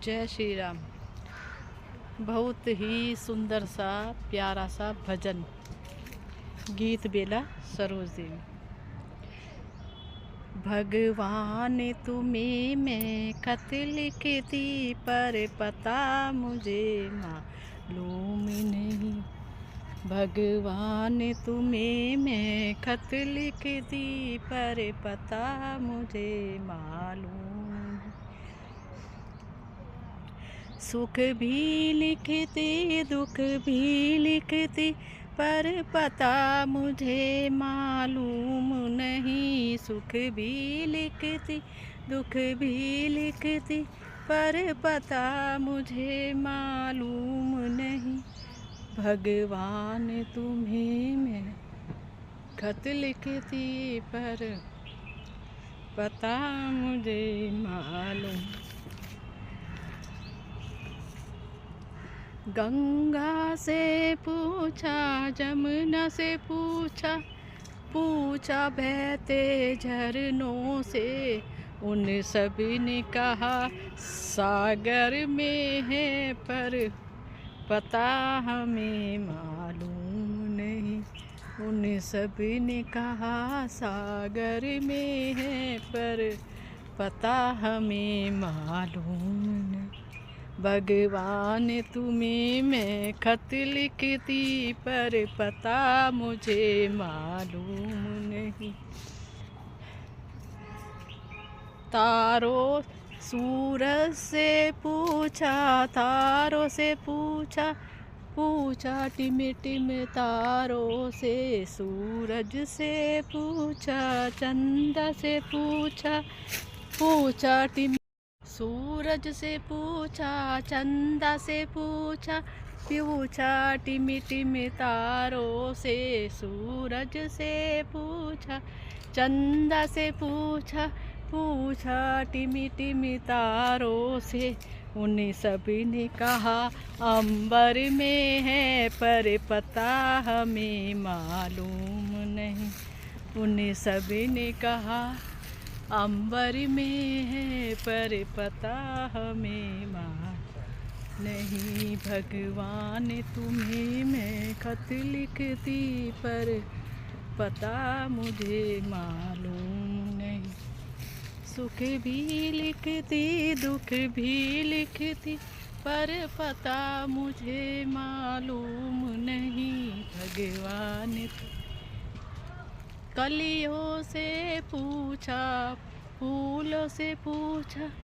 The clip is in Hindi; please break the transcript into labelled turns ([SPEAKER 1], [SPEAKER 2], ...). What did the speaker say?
[SPEAKER 1] जय श्री राम। बहुत ही सुंदर सा प्यारा सा भजन गीत बेला सरोज देवी। भगवान तुम्हें मैं खत लिखती पर पता मुझे मालूम नहीं। भगवान तुम्हें मैं खत लिखती पर पता मुझे मालूम नहीं। सुख भी लिखती दुख भी लिखती पर पता मुझे मालूम नहीं। सुख भी लिखती दुख भी लिखती पर पता मुझे मालूम नहीं। भगवान तुम्हें मैं खत लिखती पर पता मुझे मालूम। गंगा से पूछा जमुना से पूछा पूछा बहते झरनों से, उन सभी ने कहा सागर में है पर पता हमें मालूम नहीं। उन सभी ने कहा सागर में है पर पता हमें मालूम नहीं। भगवान तुम्हें मैं खत लिखती पर पता मुझे मालूम नहीं। तारों सूरज से पूछा तारों से पूछा पूछा टिम टिम तारों से। सूरज से पूछा चंदा से पूछा पूछा टिम। सूरज से पूछा चंदा से पूछा पूछा टिम टिम तारों से। सूरज से पूछा चंदा से पूछा पूछा टिम टिम तारों से। उन्हें सभी ने कहा अंबर में है पर पता हमें मालूम नहीं। उन्हें सभी ने कहा अंबर में है पर पता हमें मालूम नहीं। भगवान तुम्हें मैं खत लिखती पर पता मुझे मालूम नहीं। सुख भी लिखती दुख भी लिखती पर पता मुझे मालूम नहीं। भगवान कलियों से पूछा फूलों से पूछा